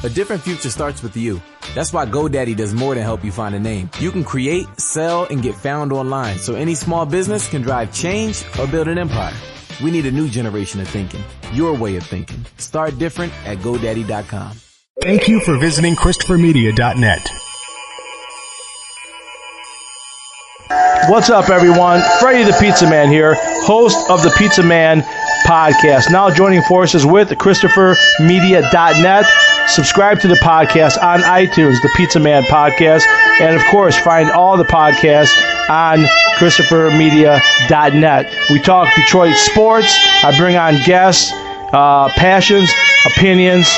A different future starts with you. That's why GoDaddy does more than help you find a name. You can create, sell, and get found online, so any small business can drive change or build an empire. We need a new generation of thinking. Your way of thinking. Start different at GoDaddy.com. Thank you for visiting ChristopherMedia.net. What's up, everyone? Freddie the Pizza Man here, host of the Pizza Man podcast. Now joining forces with ChristopherMedia.net. Subscribe to the podcast on iTunes, the Pizza Man podcast. And, of course, find all the podcasts on ChristopherMedia.net. We talk Detroit sports. I bring on guests, passions, opinions,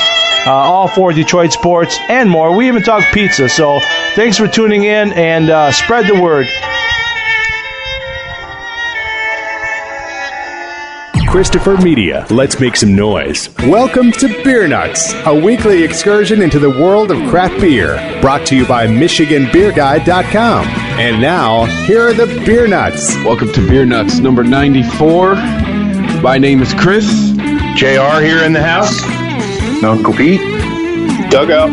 all for Detroit sports and more. We even talk pizza. So thanks for tuning in and spread the word. Christopher Media, let's make some noise. Welcome to Beer Nuts, a weekly excursion into the world of craft beer. Brought to you by MichiganBeerGuide.com. And now, here are the Beer Nuts. Welcome to Beer Nuts number 94. My name is Chris. JR here in the house. Uncle Pete. Dugout.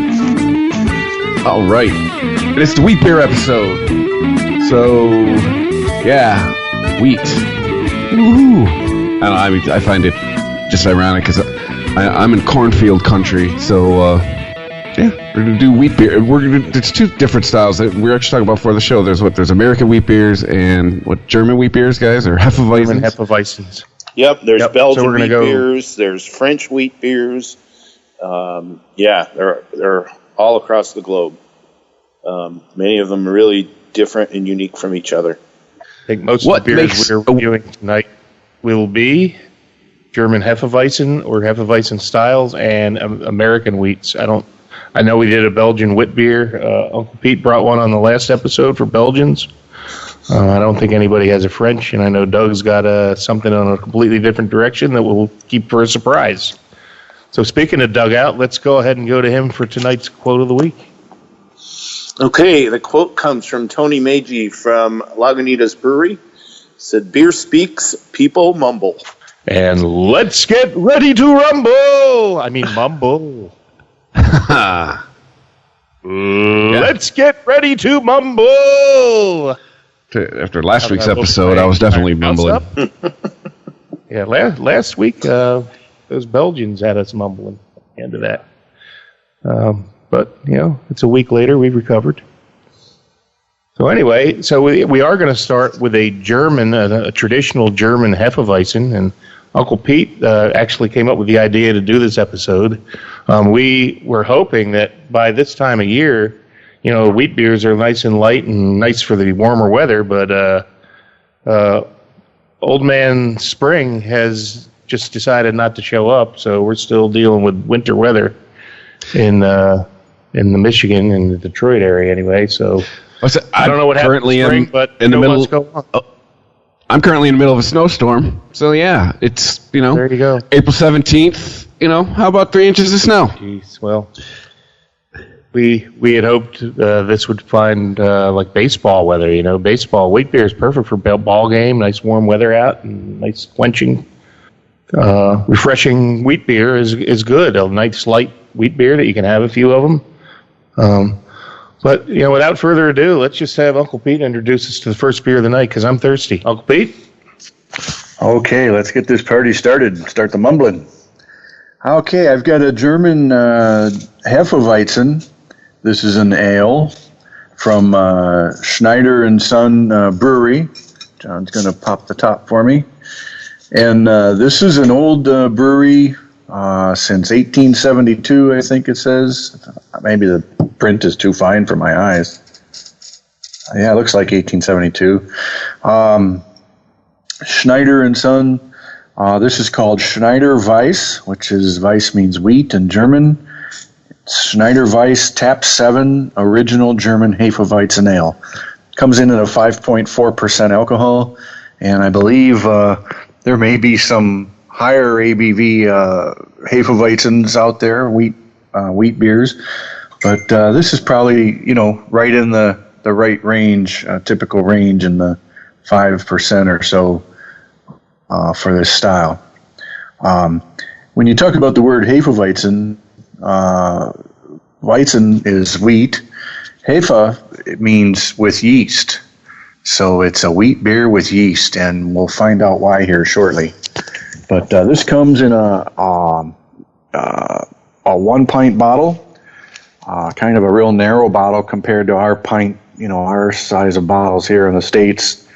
All right. And it's the wheat beer episode. So, yeah, wheat. Woohoo. I find it just ironic because I'm in cornfield country, so yeah, we're gonna do wheat beer. There's two different styles that we're actually talking about for the show. There's American wheat beers and what German wheat beers, guys, or Hefeweizens. Hefeweizens. Yep, there's Belgian wheat beers. There's French wheat beers. Yeah, they're all across the globe. Many of them are really different and unique from each other. I think most of the beers we're reviewing tonight will be German Hefeweizen or Hefeweizen styles and American wheats. I know we did a Belgian wheat beer. Uncle Pete brought one on the last episode for Belgians. I don't think anybody has a French, and I know Doug's got something on a completely different direction that we'll keep for a surprise. So speaking of Dugout, let's go ahead and go to him for tonight's quote of the week. Okay, the quote comes from Tony Meiji from Lagunitas Brewery. Said, beer speaks, people mumble. And let's get ready to rumble. I mean, mumble. Let's get ready to mumble. After last week's episode, I was definitely mumbling. Yeah, last week, those Belgians had us mumbling at the end of that. But, it's a week later, we've recovered. So anyway, we are going to start with a traditional German Hefeweizen, and Uncle Pete actually came up with the idea to do this episode. We were hoping that by this time of year, wheat beers are nice and light and nice for the warmer weather, but Old Man Spring has just decided not to show up, so we're still dealing with winter weather in the Michigan and the Detroit area anyway, so... I don't know what happened in spring, but in the middle. I'm currently in the middle of a snowstorm, so yeah, it's there you go. April 17th. How about 3 inches of snow? Jeez, well, we had hoped this would find like baseball weather. Baseball wheat beer is perfect for ball game. Nice warm weather out and nice quenching, refreshing wheat beer is good. A nice light wheat beer that you can have a few of them. But, without further ado, let's just have Uncle Pete introduce us to the first beer of the night, because I'm thirsty. Uncle Pete? Okay, let's get this party started. Start the mumbling. Okay, I've got a German Hefeweizen. This is an ale from Schneider & Son Brewery. John's going to pop the top for me. And this is an old brewery since 1872, I think it says. Maybe the print is too fine for my eyes. Yeah, it looks like 1872. Schneider & Son. This is called Schneider Weiss, which is Weiss means wheat in German. Schneider Weiss Tap 7 Original German Hefeweizen Ale. Comes in at a 5.4% alcohol, and I believe there may be some higher ABV Hefeweizens out there, wheat beers, but this is probably right in the right range, typical range in the 5% or so for this style. When you talk about the word Hefeweizen, Weizen is wheat. Hefe, it means with yeast. So it's a wheat beer with yeast, and we'll find out why here shortly. But this comes in a 1 pint bottle, kind of a real narrow bottle compared to our pint, our size of bottles here in the States.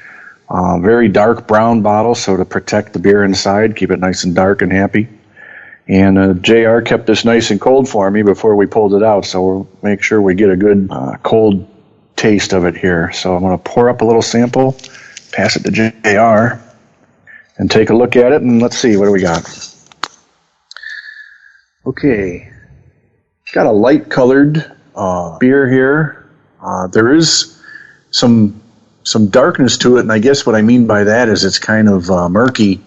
Very dark brown bottle, so to protect the beer inside, keep it nice and dark and happy. And JR kept this nice and cold for me before we pulled it out, so we'll make sure we get a good cold taste of it here. So I'm going to pour up a little sample, pass it to JR, and take a look at it, and let's see, what do we got? Okay, got a light-colored beer here. There is some darkness to it, and I guess what I mean by that is it's kind of murky.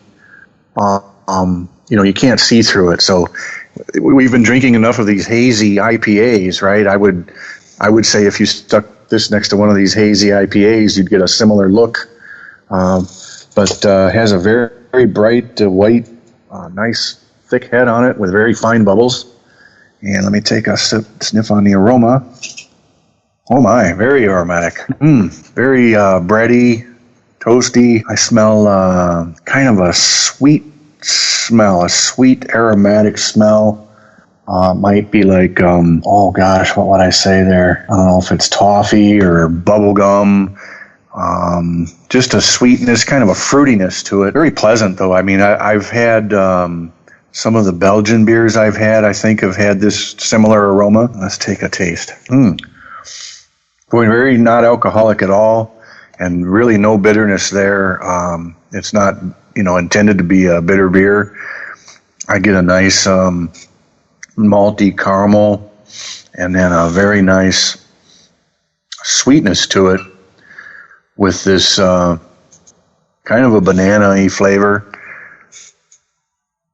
You can't see through it. So we've been drinking enough of these hazy IPAs, right? I would say if you stuck this next to one of these hazy IPAs, you'd get a similar look. But has a very, very bright white, nice thick head on it with very fine bubbles. And let me take a sniff on the aroma. Oh my, very aromatic. Very bready, toasty. I smell kind of a sweet smell, a sweet aromatic smell. Might be like, what would I say there? I don't know if it's toffee or bubble gum. Just a sweetness, kind of a fruitiness to it. Very pleasant, though. I mean, I've had some of the Belgian beers I've had, I think, have had this similar aroma. Let's take a taste. Going very not alcoholic at all, and really no bitterness there. It's not, intended to be a bitter beer. I get a nice malty caramel, and then a very nice sweetness to it with this kind of a banana-y flavor.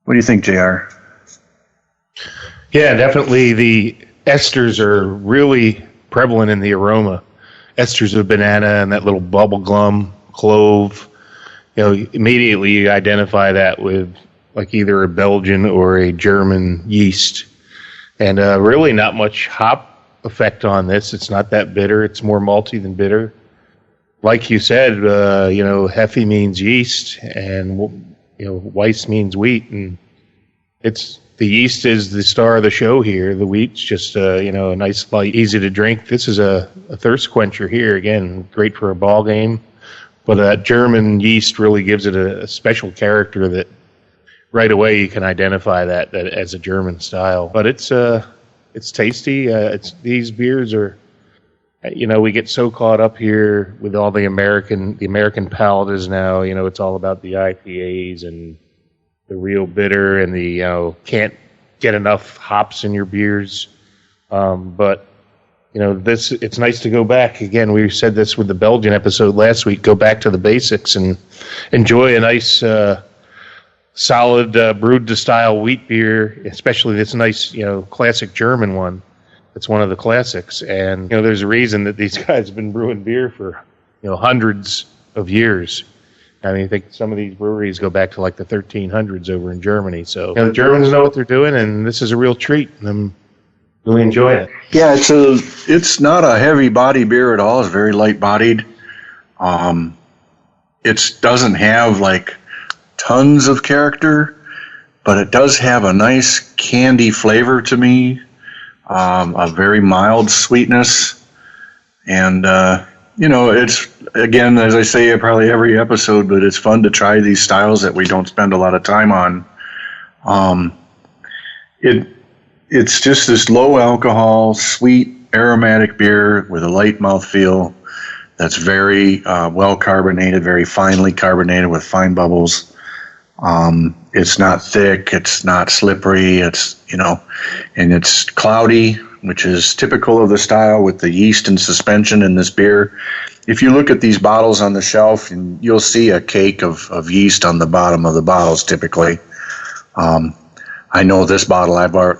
What do you think, JR? Yeah, definitely the esters are really prevalent in the aroma. Esters of banana and that little bubble gum, clove. Immediately you identify that with like either a Belgian or a German yeast. And really not much hop effect on this. It's not that bitter. It's more malty than bitter. Like you said, Hefe means yeast, and Weiss means wheat, and the yeast is the star of the show here. The wheat's just a nice, light, easy to drink. This is a thirst quencher here. Again, great for a ball game, but that German yeast really gives it a special character that right away you can identify that as a German style. But it's tasty. These beers are. We get so caught up here with all the American palate is now, it's all about the IPAs and the real bitter and the, can't get enough hops in your beers. But, it's nice to go back. Again, we said this with the Belgian episode last week, go back to the basics and enjoy a nice, solid, brewed to style wheat beer, especially this nice, classic German one. It's one of the classics, and there's a reason that these guys have been brewing beer for hundreds of years. I mean, I think some of these breweries go back to like the 1300s over in Germany. So the Germans know what they're doing, and this is a real treat. And I'm really enjoying it. Yeah, it's not a heavy body beer at all. It's very light bodied. It doesn't have like tons of character, but it does have a nice candy flavor to me. A very mild sweetness, and it's, again, as I say probably every episode, but it's fun to try these styles that we don't spend a lot of time on. It's just this low alcohol, sweet, aromatic beer with a light mouthfeel that's very well carbonated, very finely carbonated with fine bubbles. It's not thick, it's not slippery, and it's cloudy, which is typical of the style with the yeast and suspension in this beer. If you look at these bottles on the shelf, you'll see a cake of yeast on the bottom of the bottles typically. I know this bottle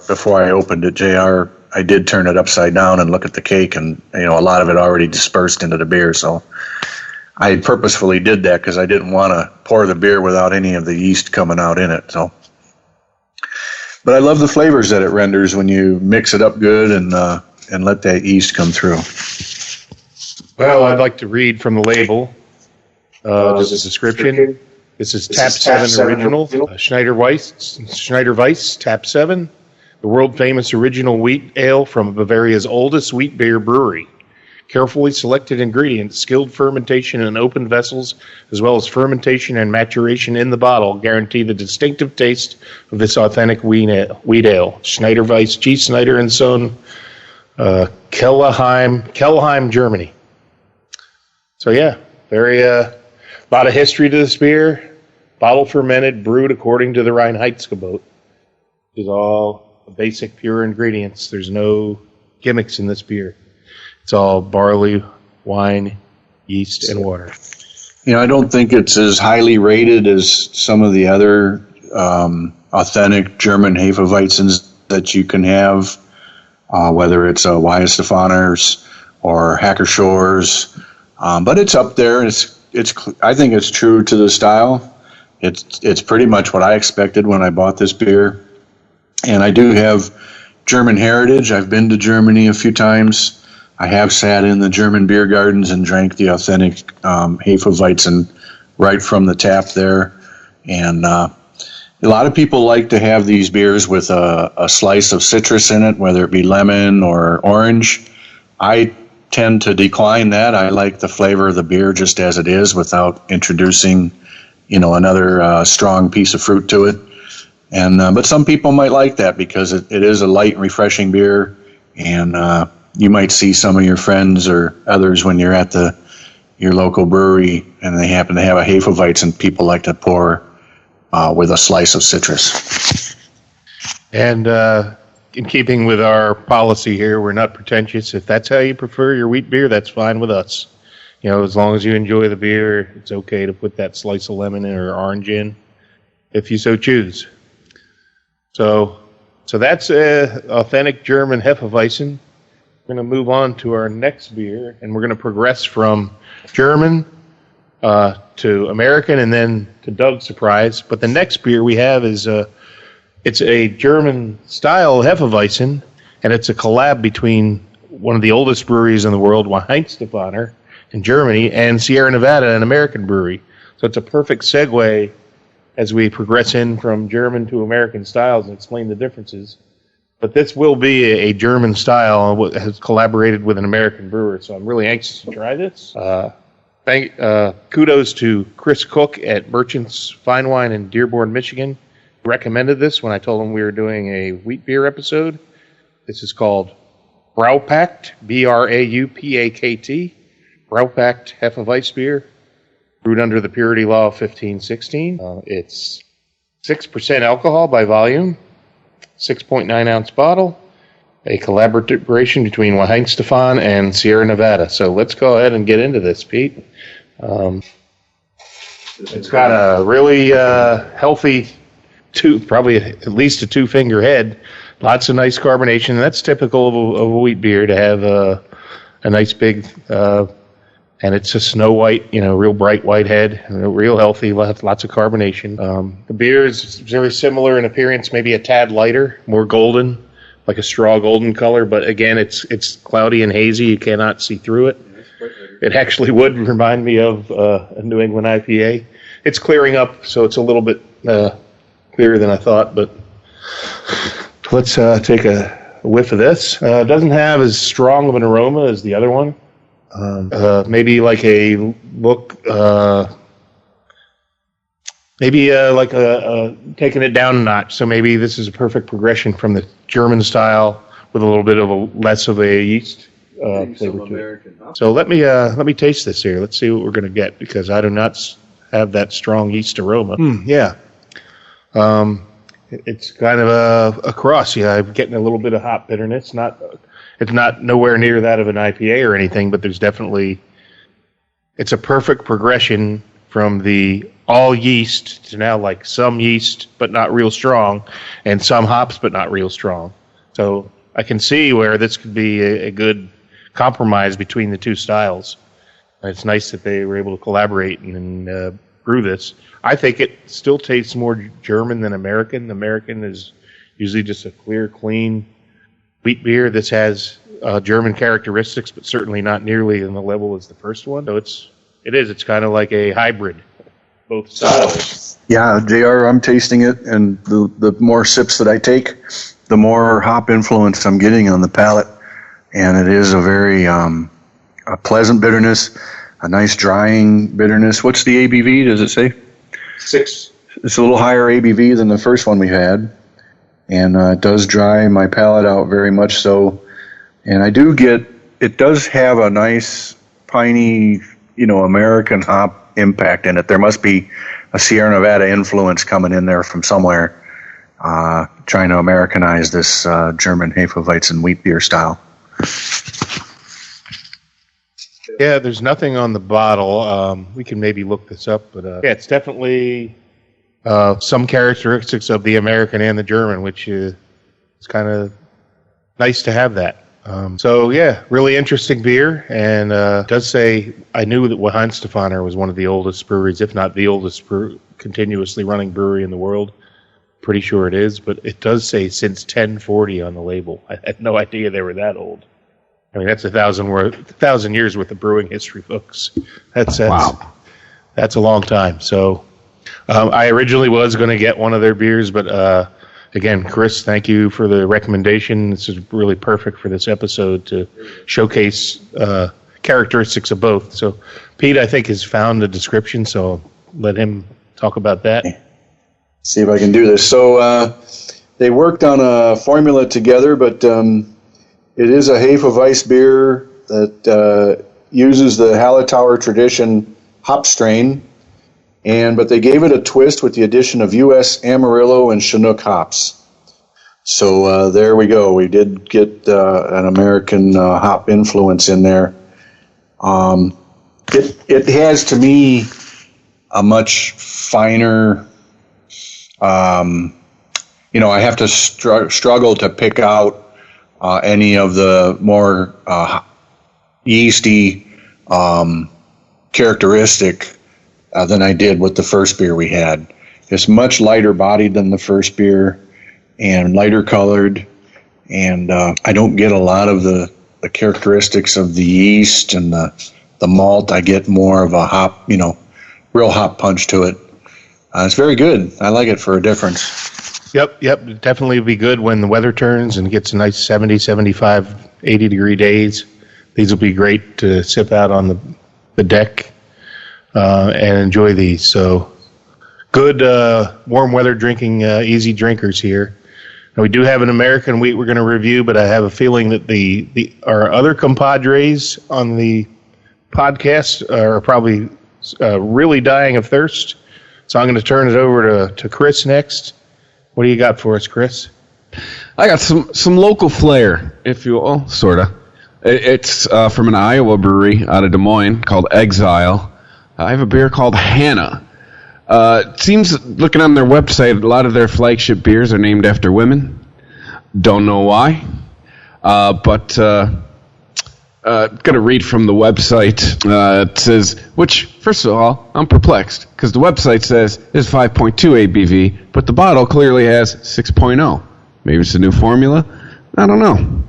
before I opened it, JR, I did turn it upside down and look at the cake, and a lot of it already dispersed into the beer, so I purposefully did that because I didn't want to pour the beer without any of the yeast coming out in it. But I love the flavors that it renders when you mix it up good and and let that yeast come through. Well, I'd like to read from the label, just a description. This is Tap 7 Original, Schneider Weiss Tap 7, the world-famous original wheat ale from Bavaria's oldest wheat beer brewery. Carefully selected ingredients, skilled fermentation in open vessels, as well as fermentation and maturation in the bottle, guarantee the distinctive taste of this authentic wheat ale. Schneider Weiss, G. Schneider and Son, Kelheim, Germany. So yeah, very lot of history to this beer. Bottle fermented, brewed according to the Reinheitsgebot. It's all basic, pure ingredients. There's no gimmicks in this beer. It's all barley, wine, yeast, and water. I don't think it's as highly rated as some of the other authentic German Hefeweizens that you can have, whether it's Weihenstephaner's or Hackerschor's. But it's up there. I think it's true to the style. It's pretty much what I expected when I bought this beer. And I do have German heritage. I've been to Germany a few times. I have sat in the German beer gardens and drank the authentic Hefeweizen right from the tap there. And a lot of people like to have these beers with a slice of citrus in it, whether it be lemon or orange. I tend to decline that. I like the flavor of the beer just as it is without introducing another strong piece of fruit to it. And but some people might like that because it is a light and refreshing beer, and you might see some of your friends or others when you're at your local brewery and they happen to have a Hefeweizen, people like to pour with a slice of citrus. And in keeping with our policy here, we're not pretentious. If that's how you prefer your wheat beer, that's fine with us. As long as you enjoy the beer, it's okay to put that slice of lemon or orange in, if you so choose. So that's authentic German Hefeweizen. We're going to move on to our next beer, and we're going to progress from German to American and then to Doug's surprise. But the next beer we have is it's a German-style Hefeweizen, and it's a collab between one of the oldest breweries in the world, Weihenstephaner, in Germany, and Sierra Nevada, an American brewery. So it's a perfect segue as we progress in from German to American styles and explain the differences. But this will be a German style, has collaborated with an American brewer, so I'm really anxious to try this. Kudos to Chris Cook at Merchants Fine Wine in Dearborn, Michigan. He recommended this when I told him we were doing a wheat beer episode. This is called Braupakt, Braupakt. Braupakt Hefeweizen beer, brewed under the purity law of 1516. It's 6% alcohol by volume, 6.9 ounce bottle, a collaboration between Weihenstephan and Sierra Nevada. So let's go ahead and get into this, Pete. It's got a really healthy probably at least a 2-finger head. Lots of nice carbonation. That's typical of a wheat beer to have a nice big. And it's a snow white, real bright white head, real healthy, lots of carbonation. The beer is very similar in appearance, maybe a tad lighter, more golden, like a straw golden color. But again, it's cloudy and hazy. You cannot see through it. It actually would remind me of a New England IPA. It's clearing up, so it's a little bit clearer than I thought. But let's take a whiff of this. It doesn't have as strong of an aroma as the other one. Maybe like a look, like a taking it down a notch. So maybe this is a perfect progression from the German style with a little bit of less of a yeast flavor to it. So let me taste this here. Let's see what we're going to get because I do not have that strong yeast aroma. Yeah. It's kind of a cross. Yeah, I'm getting a little bit of hop bitterness. It's not nowhere near that of an IPA or anything, but there's definitely, it's a perfect progression from the all yeast to now like some yeast, but not real strong, and some hops, but not real strong. So I can see where this could be a good compromise between the two styles. And it's nice that they were able to collaborate and brew this. I think it still tastes more German than American. American is usually just a clear, clean wheat beer. This has German characteristics, but certainly not nearly in the level as the first one. So it's kind of like a hybrid, both styles. Yeah, JR, I'm tasting it, and the more sips that I take, the more hop influence I'm getting on the palate. And it is a very a pleasant bitterness, a nice drying bitterness. What's the ABV, does it say? 6. It's a little higher ABV than the first one we had. And it does dry my palate out very much so. And it does have a nice piney, American hop impact in it. There must be a Sierra Nevada influence coming in there from somewhere, trying to Americanize this German Hefeweizen wheat beer style. Yeah, there's nothing on the bottle. We can maybe look this up, but it's definitely some characteristics of the American and the German, which is kind of nice to have that. So yeah, really interesting beer, and it does say, I knew that Weihenstephaner was one of the oldest breweries, if not the oldest continuously running brewery in the world. Pretty sure it is, but it does say since 1040 on the label. I had no idea they were that old. I mean, that's 1,000 years worth of brewing history, folks. Wow. That's a long time. So I originally was going to get one of their beers, but again, Chris, thank you for the recommendation. This is really perfect for this episode to showcase characteristics of both. So Pete, I think, has found the description, so let him talk about that. See if I can do this. So they worked on a formula together, but it is a Hefeweizen beer that uses the Hallertauer tradition hop strain, but they gave it a twist with the addition of U.S. Amarillo and Chinook hops. So there we go. We did get an American hop influence in there. It has, to me, a much finer... I have to struggle to pick out any of the more yeasty characteristic than I did with the first beer we had. It's much lighter bodied than the first beer and lighter colored, and I don't get a lot of the characteristics of the yeast and the malt. I get more of a hop, real hop punch to it. It's very good. I like it for a difference. Yep. Definitely be good when the weather turns and gets a nice 70, 75, 80-degree days. These will be great to sip out on the deck and enjoy these. So good warm weather drinking, easy drinkers here. Now, we do have an American wheat we're going to review, but I have a feeling that our other compadres on the podcast are probably really dying of thirst. So I'm going to turn it over to Chris next. What do you got for us, Chris? I got some local flair, if you will, sort of. It's from an Iowa brewery out of Des Moines called Exile. I have a beer called Hannah. It seems, looking on their website, a lot of their flagship beers are named after women. Don't know why. But going to read from the website. It says, which, first of all, I'm perplexed, because the website says it's 5.2 ABV, but the bottle clearly has 6.0. Maybe it's a new formula? I don't know.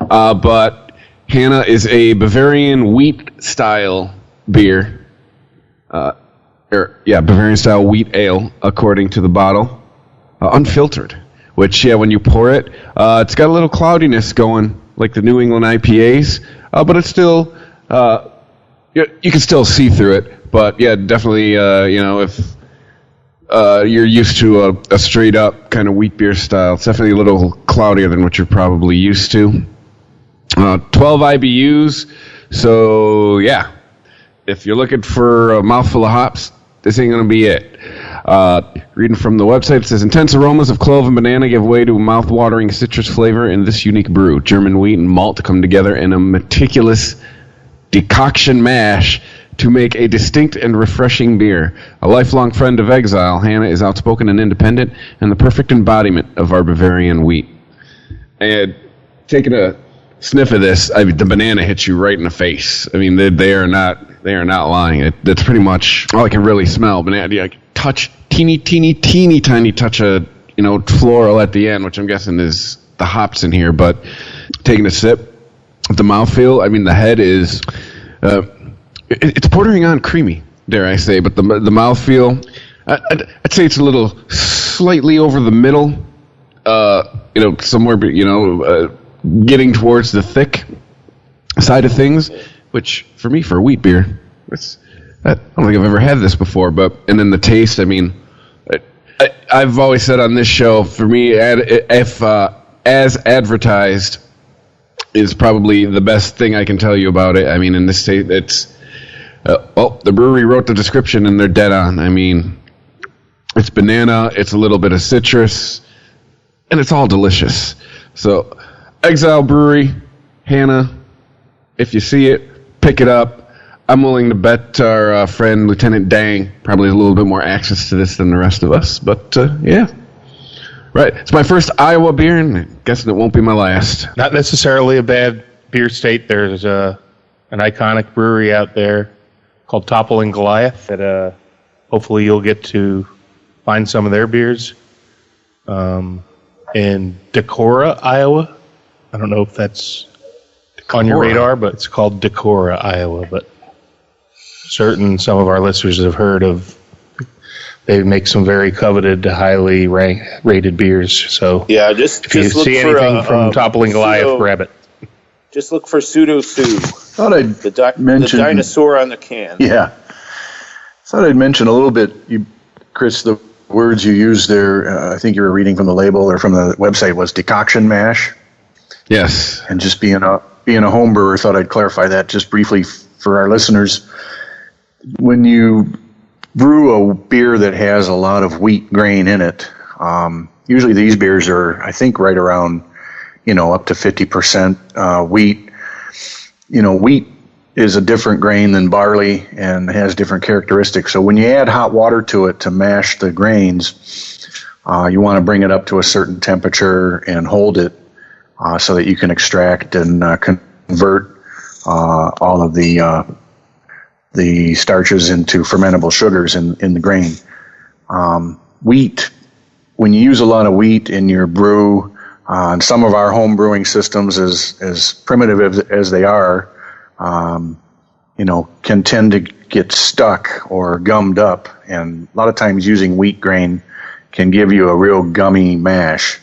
But Hannah is a Bavarian wheat-style beer. Bavarian-style wheat ale, according to the bottle. Unfiltered. Which, when you pour it, it's got a little cloudiness going, like the New England IPAs. But it's still, you can still see through it. But yeah, definitely, if you're used to a straight up kind of wheat beer style, it's definitely a little cloudier than what you're probably used to. 12 IBUs. So yeah, if you're looking for a mouthful of hops, this ain't going to be it. Reading from the website, it says, intense aromas of clove and banana give way to a mouth-watering citrus flavor in this unique brew. German wheat and malt come together in a meticulous decoction mash to make a distinct and refreshing beer. A lifelong friend of Exile, Hannah is outspoken and independent and the perfect embodiment of our Bavarian wheat. And taking a sniff of this, the banana hits you right in the face. I mean, they are not lying. That's pretty much all I can really smell. Banana, I can touch teeny tiny touch of floral at the end, which I'm guessing is the hops in here. But taking a sip, The mouthfeel, I mean, the head is, it's bordering on creamy, dare I say, but the mouthfeel, I'd say it's a little slightly over the middle, somewhere, getting towards the thick side of things, which for me, for a wheat beer, I don't think I've ever had this before, and then the taste, I mean, I've always said on this show, for me, if as advertised is probably the best thing I can tell you about it. I mean, in this state, it's, the brewery wrote the description and they're dead on. I mean, it's banana, it's a little bit of citrus, and it's all delicious. So, Exile Brewery, Hannah, if you see it, pick it up. I'm willing to bet our friend Lieutenant Dang probably has a little bit more access to this than the rest of us. But, yeah. Right. It's my first Iowa beer, and I'm guessing it won't be my last. Not necessarily a bad beer state. There's an iconic brewery out there called Toppling Goliath that hopefully you'll get to find some of their beers. In Decorah, Iowa. I don't know if that's on your radar, but it's called Decorah, Iowa. But some of our listeners have heard of. They make some very coveted, highly rated beers. So yeah, just if you look see for anything from Toppling Goliath, grab it. Just look for Pseudo Sue. Thought I'd mention the dinosaur on the can. Yeah, thought I'd mention a little bit, Chris. The words you used there, I think you were reading from the label or from the website, was decoction mash. Yes, and just being a home brewer, thought I'd clarify that just briefly for our listeners. When you brew a beer that has a lot of wheat grain in it, usually these beers are, I think, right around, up to 50% wheat. Wheat is a different grain than barley and has different characteristics. So when you add hot water to it to mash the grains, you want to bring it up to a certain temperature and hold it so that you can extract and convert all of the starches into fermentable sugars in the grain. Wheat, when you use a lot of wheat in your brew, and some of our home brewing systems, as primitive as they are, can tend to get stuck or gummed up. And a lot of times using wheat grain can give you a real gummy mash.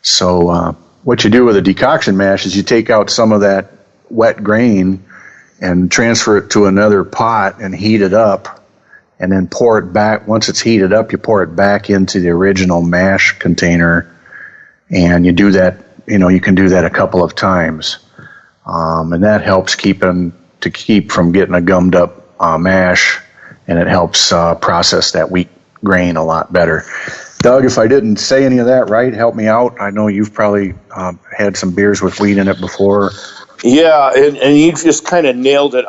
So what you do with a decoction mash is you take out some of that wet grain and transfer it to another pot and heat it up, and then pour it back. Once it's heated up, you pour it back into the original mash container, and you do that, you can do that a couple of times. And that helps keep from getting a gummed up mash, and it helps process that wheat grain a lot better. Doug, if I didn't say any of that right, help me out. I know you've probably had some beers with wheat in it before. Yeah, and you just kind of nailed it.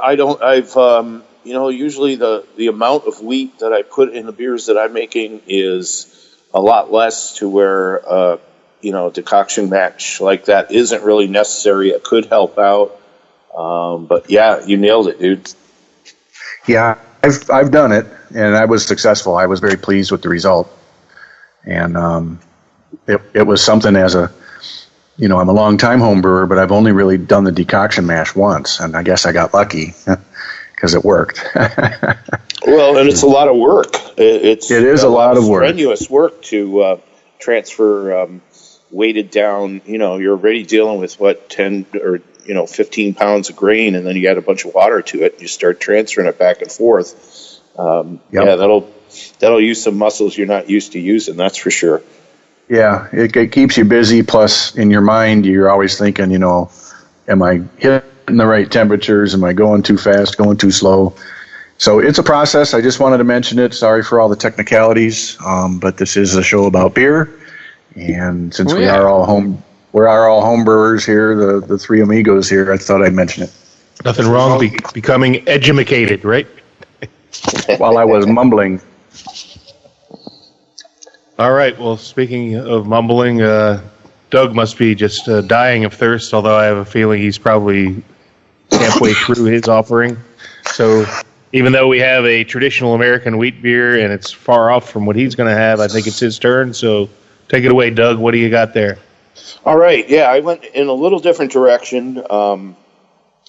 Usually the amount of wheat that I put in the beers that I'm making is a lot less to where, decoction mash like that isn't really necessary. It could help out. But yeah, you nailed it, dude. Yeah, I've done it, and I was successful. I was very pleased with the result. And it was something I'm a long-time home brewer, but I've only really done the decoction mash once, and I guess I got lucky because it worked. Well, and it's a lot of work. It is a lot of work. Strenuous work to transfer weighted down. You're already dealing with 10 or 15 pounds of grain, and then you add a bunch of water to it, and you start transferring it back and forth. Yeah, that'll use some muscles you're not used to using. That's for sure. Yeah, it keeps you busy. Plus, in your mind, you're always thinking, am I hitting the right temperatures? Am I going too fast, going too slow? So it's a process. I just wanted to mention it. Sorry for all the technicalities, but this is a show about beer. And since we are all home brewers here, the three amigos here, I thought I'd mention it. Nothing wrong becoming edumacated, right? While I was mumbling. All right. Well, speaking of mumbling, Doug must be just dying of thirst, although I have a feeling he's probably halfway through his offering. So even though we have a traditional American wheat beer and it's far off from what he's going to have, I think it's his turn. So take it away, Doug. What do you got there? All right. Yeah, I went in a little different direction.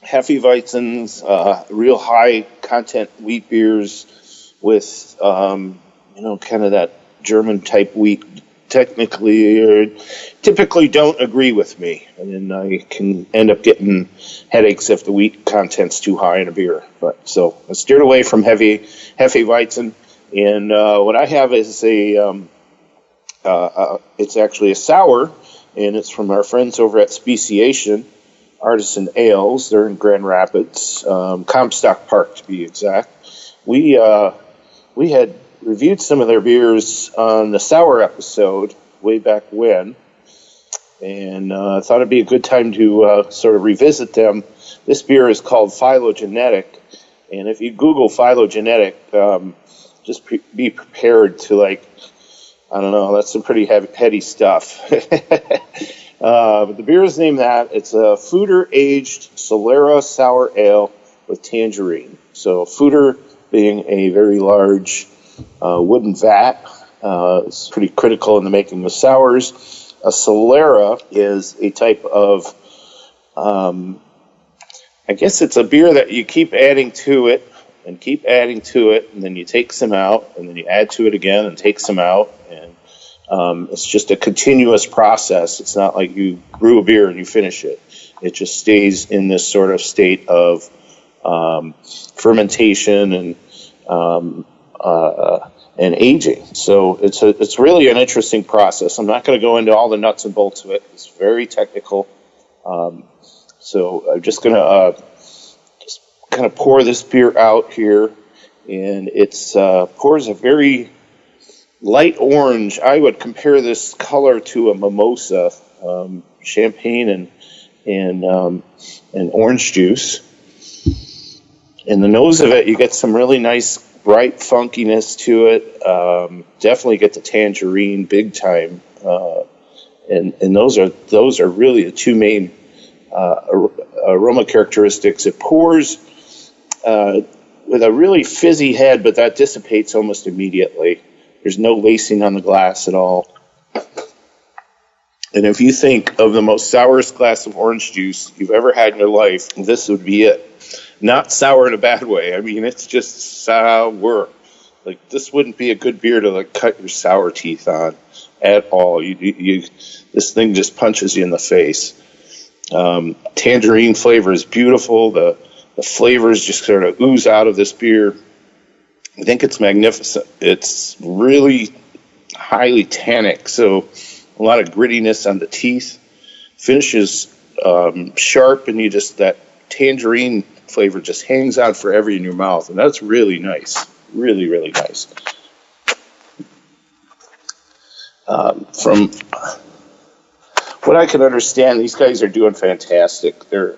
Hefeweizens, real high content wheat beers with, kind of that German type wheat. Typically don't agree with me, and I can end up getting headaches if the wheat content's too high in a beer. But so I steered away from Hefeweizen, and what I have is it's actually a sour, and it's from our friends over at Speciation Artisan Ales. They're in Grand Rapids, Comstock Park to be exact. We had reviewed some of their beers on the sour episode way back when, and I thought it'd be a good time to sort of revisit them. This beer is called Phylogenetic, and if you Google Phylogenetic, just be prepared to, that's some pretty heady stuff. But the beer is named that. It's a Foeder-aged Solera Sour Ale with tangerine. So Foeder being a very large wooden vat. It's pretty critical in the making of sours. A Solera is a type of, I guess it's a beer that you keep adding to it, and then you take some out, and then you add to it again and take some out, and it's just a continuous process. It's not like you brew a beer and you finish it. It just stays in this sort of state of fermentation and aging. So it's really an interesting process. I'm not going to go into all the nuts and bolts of it. It's very technical. So I'm just going to just kind of pour this beer out here, and it's pours a very light orange. I would compare this color to a mimosa, champagne and orange juice. In the nose of it, you get some really nice bright funkiness to it. Definitely get the tangerine big time, and those are really the two main aroma characteristics. It pours with a really fizzy head, but that dissipates almost immediately. There's no lacing on the glass at all. And if you think of the most sourest glass of orange juice you've ever had in your life, this would be it. Not sour in a bad way. I mean, it's just sour. Like, this wouldn't be a good beer to cut your sour teeth on at all. This thing just punches you in the face. Tangerine flavor is beautiful. The flavors just sort of ooze out of this beer. I think it's magnificent. It's really highly tannic, so a lot of grittiness on the teeth. Finishes sharp, and that tangerine flavor just hangs out forever in your mouth, and that's really nice. Really, really nice. From what I can understand, these guys are doing fantastic. They're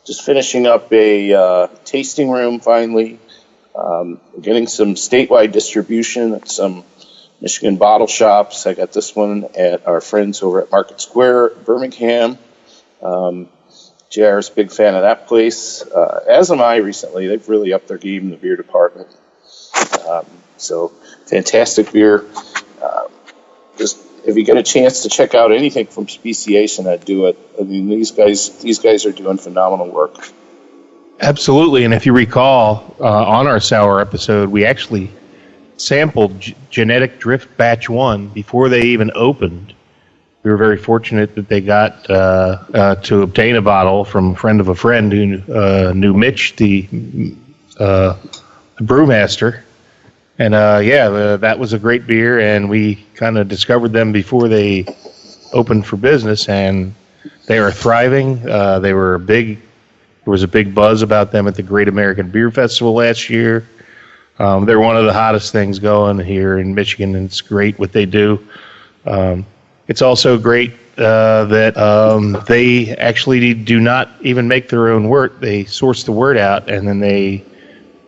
just finishing up a tasting room finally. Getting some statewide distribution at some Michigan bottle shops. I got this one at our friends over at Market Square, Birmingham. JR's a big fan of that place, as am I recently. They've really upped their game in the beer department. So, fantastic beer. Just if you get a chance to check out anything from Speciation, I'd do it. I mean, these guys are doing phenomenal work. Absolutely, and if you recall, on our sour episode, we actually sampled Genetic Drift Batch 1 before they even opened. We were very fortunate that they got to obtain a bottle from a friend of a friend who knew Mitch, the brewmaster. And that was a great beer, and we kind of discovered them before they opened for business, and they are thriving. There was a big buzz about them at the Great American Beer Festival last year. They're one of the hottest things going here in Michigan, and it's great what they do. It's also great that they actually do not even make their own wort. They source the wort out, and then they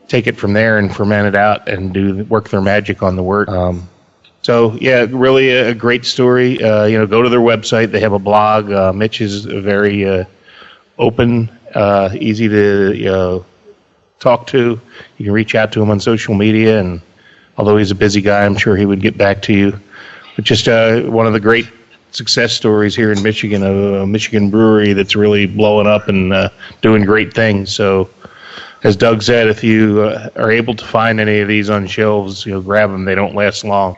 take it from there and ferment it out and work their magic on the wort. Really a great story. Go to their website. They have a blog. Mitch is very open, easy to talk to. You can reach out to him on social media, and although he's a busy guy, I'm sure he would get back to you. But just one of the great success stories here in Michigan of a Michigan brewery that's really blowing up and doing great things. So, as Doug said, if you are able to find any of these on shelves, grab them. They don't last long.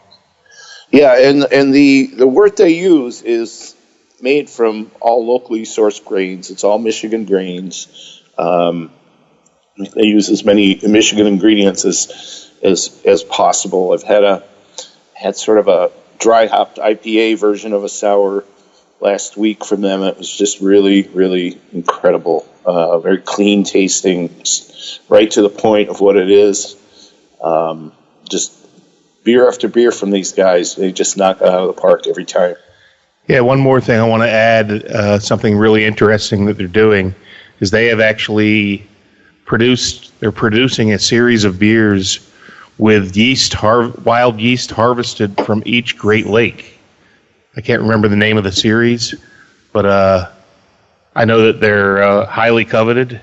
Yeah, and the wort they use is made from all locally sourced grains. It's all Michigan grains. They use as many Michigan ingredients as possible. I've had sort of a dry hopped IPA version of a sour last week from them. It was just really, really incredible. Very clean tasting, right to the point of what it is. Just beer after beer from these guys. They just knock it out of the park every time. Yeah, one more thing I want to add, something really interesting that they're doing is they have actually they're producing a series of beers with wild yeast harvested from each Great Lake. I can't remember the name of the series, but I know that they're highly coveted.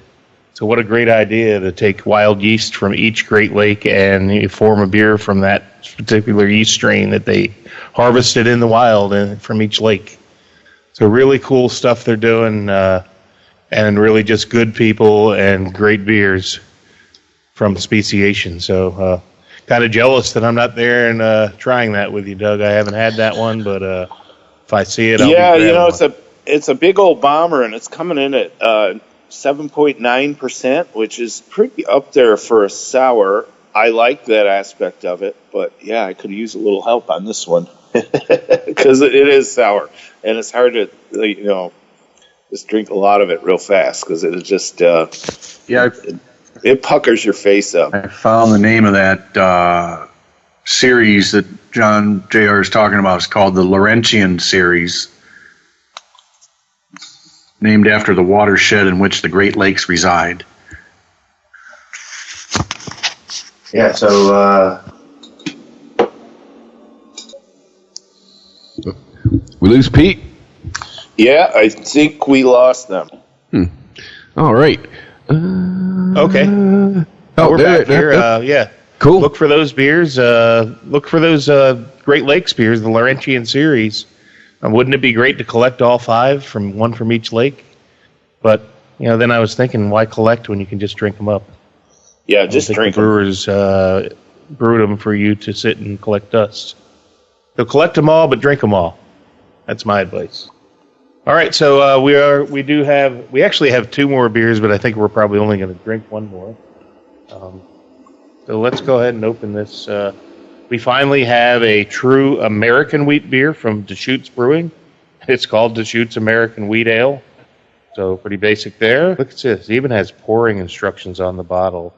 So what a great idea to take wild yeast from each Great Lake and form a beer from that particular yeast strain that they harvested in the wild and from each lake. So really cool stuff they're doing, and really just good people and great beers from speciation. So kind of jealous that I'm not there and trying that with you, Doug. I haven't had that one, but if I see it, I'll be grabbing one. It's a big old bomber, and it's coming in at 7.9%, which is pretty up there for a sour. I like that aspect of it, but yeah, I could use a little help on this one because it is sour, and it's hard to just drink a lot of it real fast because it is just it puckers your face up. I found the name of that series that John Jr. is talking about. It's called the Laurentian series, named after the watershed in which the Great Lakes reside. Yeah, so we lose Pete. Yeah, I think we lost them. All right. Okay. We're back here. Yeah. Cool. Look for those beers. Look for those Great Lakes beers, the Laurentian series. Wouldn't it be great to collect all 5 one from each lake? But then I was thinking, why collect when you can just drink them up? Yeah, just drink them. Brewers brewed them for you to sit and collect dust. So collect them all, but drink them all. That's my advice. All right, so we actually have 2 more beers, but I think we're probably only going to drink one more. So let's go ahead and open this. We finally have a true American wheat beer from Deschutes Brewing. It's called Deschutes American Wheat Ale. So pretty basic there. Look at this. It even has pouring instructions on the bottle.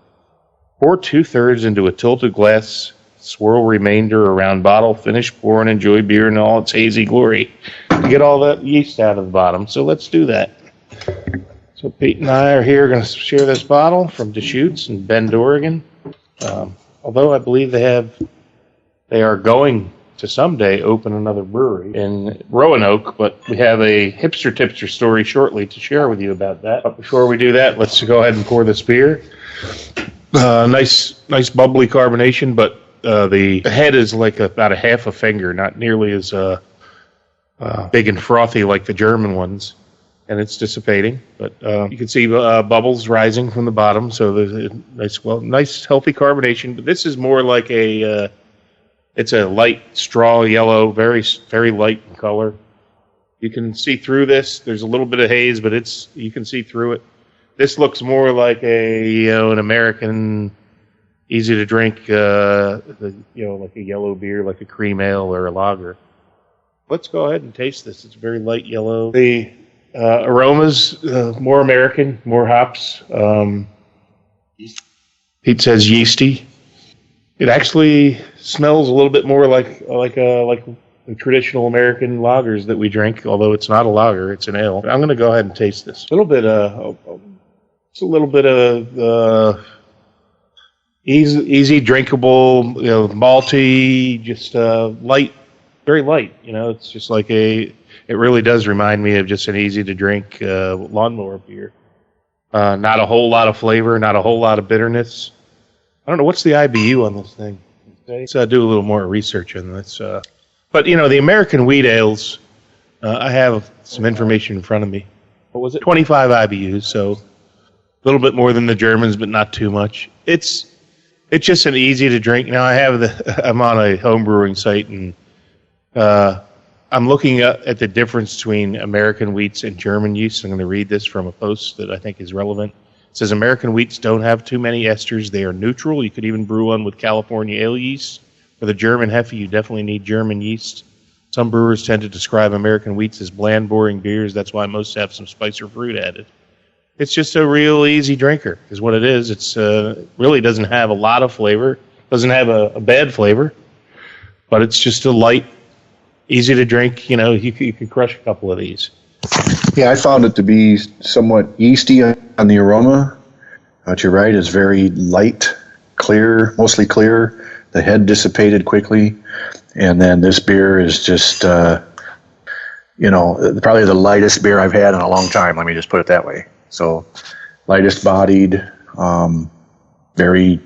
Pour 2/3 into a tilted glass. Swirl remainder around bottle. Finish, pour, and enjoy beer in all its hazy glory. You get all that yeast out of the bottom. So let's do that. So Pete and I are here going to share this bottle from Deschutes in Bend, Oregon. Although I believe they are going to someday open another brewery in Roanoke, but we have a hipster tipster story shortly to share with you about that. But before we do that, let's go ahead and pour this beer. Nice bubbly carbonation, but the head is like about a half a finger, not nearly as big and frothy like the German ones, and it's dissipating. But you can see bubbles rising from the bottom, so there's a nice healthy carbonation. But this is more like it's a light straw yellow, very very light in color. You can see through this. There's a little bit of haze, but you can see through it. This looks more like an American, easy to drink, like a yellow beer, like a cream ale or a lager. Let's go ahead and taste this. It's very light yellow. The aromas, more American, more hops. Pete says yeasty. It actually smells a little bit more like the traditional American lagers that we drink, although it's not a lager, it's an ale. I'm going to go ahead and taste this. A little bit of easy drinkable, malty, just light, very light. It's just like it really does remind me of just an easy to drink lawnmower beer. Not a whole lot of flavor, not a whole lot of bitterness. I don't know, what's the IBU on this thing? Let's do a little more research on this. But, the American wheat ales I have some information in front of me. What was it? 25 IBUs, so a little bit more than the Germans, but not too much. It's just an easy to drink. Now I'm on a home brewing site, and I'm looking at the difference between American wheats and German yeast. I'm going to read this from a post that I think is relevant. It says American wheats don't have too many esters. They are neutral. You could even brew one with California ale yeast. For the German Hefe, you definitely need German yeast. Some brewers tend to describe American wheats as bland, boring beers. That's why most have some spice or fruit added. It's just a real easy drinker is what it is. It's really doesn't have a lot of flavor. Doesn't have a bad flavor. But it's just a light, easy to drink. You know, you could crush a couple of these. Yeah, I found it to be somewhat yeasty on the aroma. But you're right, it's very light, clear, mostly clear. The head dissipated quickly. And then this beer is just, probably the lightest beer I've had in a long time. Let me just put it that way. So, lightest bodied, very,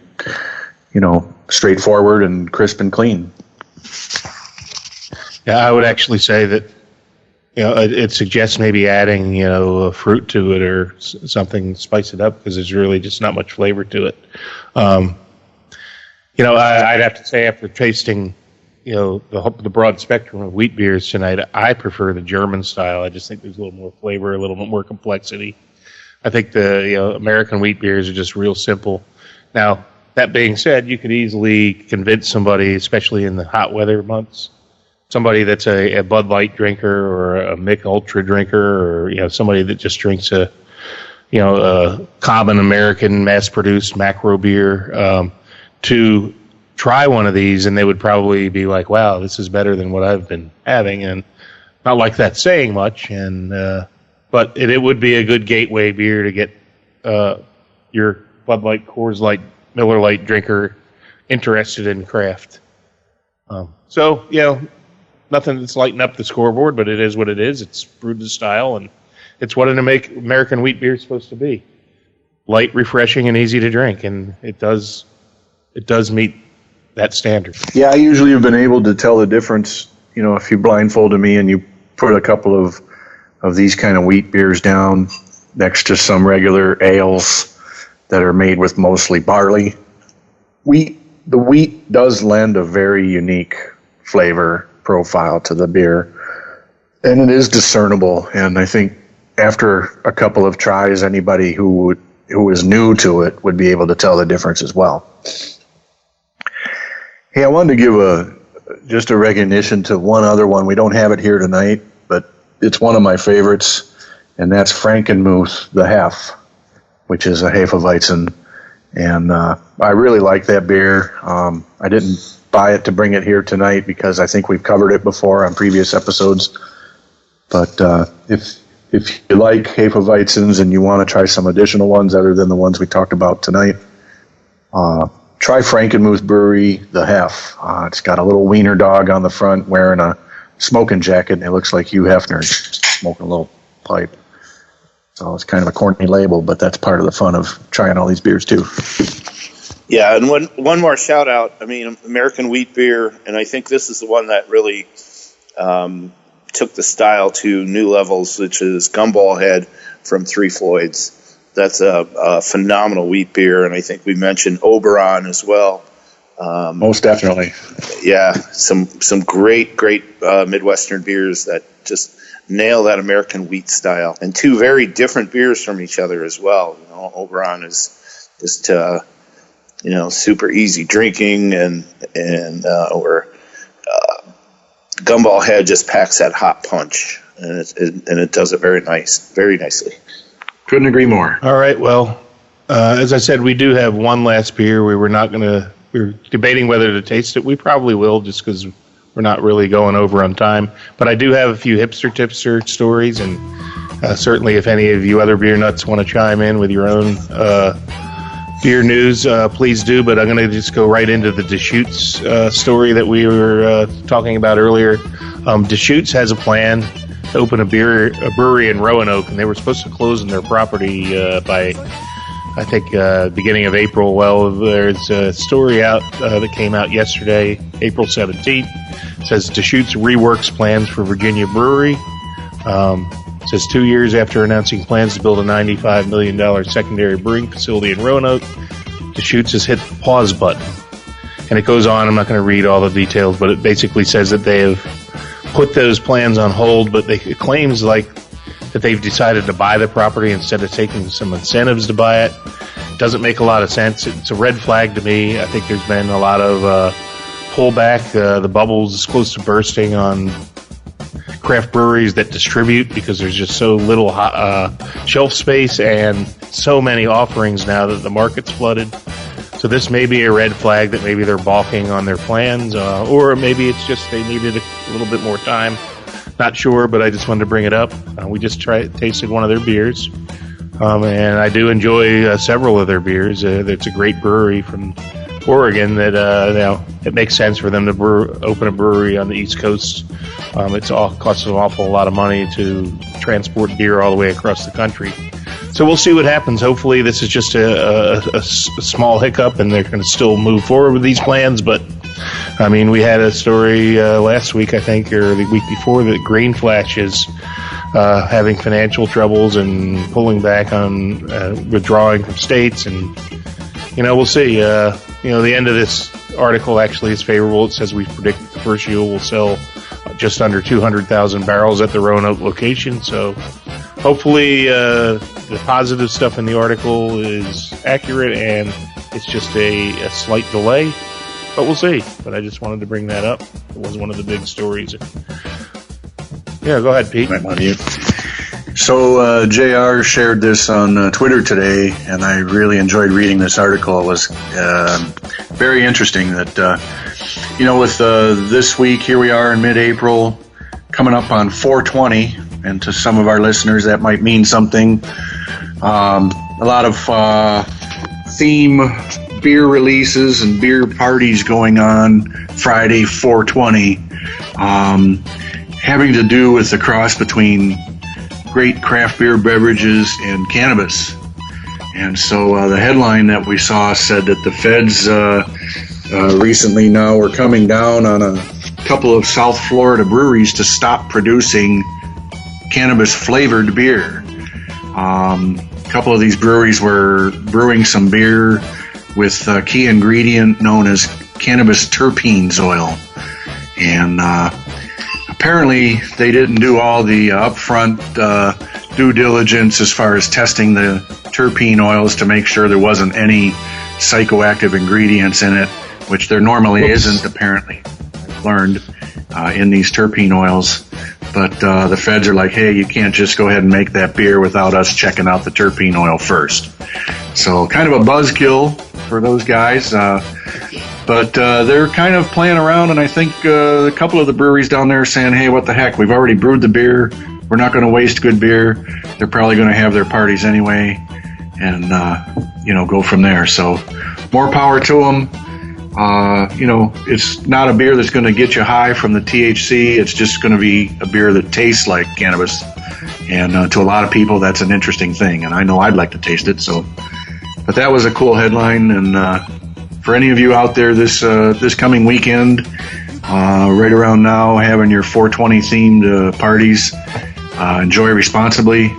straightforward and crisp and clean. Yeah, I would actually say that, it suggests maybe adding, a fruit to it or something, spice it up, because there's really just not much flavor to it. I'd have to say after tasting, the broad spectrum of wheat beers tonight, I prefer the German style. I just think there's a little more flavor, a little bit more complexity. I think the American wheat beers are just real simple. Now, that being said, you could easily convince somebody, especially in the hot weather months, somebody that's a Bud Light drinker or a Mick Ultra drinker, or somebody that just drinks a common American mass-produced macro beer, to try one of these, and they would probably be like, "Wow, this is better than what I've been having," and not like that's saying much. And but it would be a good gateway beer to get your Bud Light, Coors Light, Miller Lite drinker interested in craft. Nothing that's lighting up the scoreboard, but it is what it is. It's brewed to style, and it's what an American wheat beer is supposed to be: light, refreshing, and easy to drink. And it does meet that standard. Yeah, I usually have been able to tell the difference. If you blindfolded me and you put a couple of these kind of wheat beers down next to some regular ales that are made with mostly barley, the wheat does lend a very unique flavor profile to the beer, and it is discernible. And I think after a couple of tries, anybody who is new to it would be able to tell the difference as well. Hey, I wanted to give just a recognition to one other one. We don't have it here tonight, but it's one of my favorites, and that's Frankenmuth the Hef, which is a Hefeweizen. And I really like that beer. I didn't buy it to bring it here tonight because I think we've covered it before on previous episodes. But if you like Hefeweizens and you want to try some additional ones other than the ones we talked about tonight, try Frankenmuth Brewery the Hef. It's got a little wiener dog on the front wearing a smoking jacket, and it looks like Hugh Hefner smoking a little pipe. So it's kind of a corny label, but that's part of the fun of trying all these beers too. Yeah, and one more shout out. I mean, American wheat beer, and I think this is the one that really took the style to new levels, which is Gumball Head from Three Floyds. That's a phenomenal wheat beer, and I think we mentioned Oberon as well. Most definitely. Yeah, some great Midwestern beers that just nail that American wheat style, and two very different beers from each other as well. Oberon is just super easy drinking, and Gumball Head just packs that hot punch, and it does it very nicely. Couldn't agree more. All right, well, as I said, we do have one last beer. We're debating whether to taste it. We probably will, just because we're not really going over on time. But I do have a few hipster tipster stories, and certainly if any of you other beer nuts want to chime in with your own beer news, please do. But I'm going to just go right into the Deschutes story that we were talking about earlier. Deschutes has a plan to open a brewery in Roanoke, and they were supposed to close on their property by, I think, beginning of April. Well, there's a story out that came out yesterday, April 17th. It says Deschutes reworks plans for Virginia brewery. It says 2 years after announcing plans to build a $95 million secondary brewing facility in Roanoke, Deschutes has hit the pause button. And it goes on, I'm not going to read all the details, but it basically says that they have put those plans on hold, but it claims like that they've decided to buy the property instead of taking some incentives to buy it. Doesn't make a lot of sense. It's a red flag to me. I think there's been a lot of pullback. The bubble is close to bursting on craft breweries that distribute because there's just so little shelf space and so many offerings now that the market's flooded. So this may be a red flag that maybe they're balking on their plans, or maybe it's just they needed a little bit more time. Not sure, but I just wanted to bring it up. We just tasted one of their beers, and I do enjoy several of their beers. It's a great brewery from Oregon that it makes sense for them to open a brewery on the East Coast. It costs an awful lot of money to transport beer all the way across the country. So we'll see what happens. Hopefully this is just a small hiccup and they're going to still move forward with these plans. But, I mean, we had a story last week, I think, or the week before, that Green Flash is having financial troubles and pulling back on withdrawing from states. And, we'll see. The end of this article actually is favorable. It says we predict the first year will sell just under 200,000 barrels at the Roanoke location. So hopefully the positive stuff in the article is accurate and it's just a slight delay. But we'll see. But I just wanted to bring that up. It was one of the big stories. Yeah, go ahead, Pete. So JR shared this on Twitter today, and I really enjoyed reading this article. It was very interesting that, with this week, here we are in mid-April, coming up on 420, and to some of our listeners that might mean something. A lot of theme beer releases and beer parties going on Friday, 420, having to do with the cross between great craft beer beverages and cannabis. And so the headline that we saw said that the feds recently now were coming down on a couple of South Florida breweries to stop producing cannabis-flavored beer. A couple of these breweries were brewing some beer with a key ingredient known as cannabis terpenes oil. And apparently they didn't do all the upfront due diligence as far as testing the terpene oils to make sure there wasn't any psychoactive ingredients in it, which there normally isn't, apparently, I've learned, in these terpene oils. But the feds are like, hey, you can't just go ahead and make that beer without us checking out the terpene oil first. So kind of a buzzkill for those guys. But they're kind of playing around, and I think a couple of the breweries down there are saying, hey, what the heck, we've already brewed the beer. We're not going to waste good beer. They're probably going to have their parties anyway and, go from there. So more power to them. It's not a beer that's going to get you high from the THC. It's just going to be a beer that tastes like cannabis. And to a lot of people, that's an interesting thing. And I know I'd like to taste it. But that was a cool headline. And for any of you out there this coming weekend, right around now, having your 420 themed parties, enjoy responsibly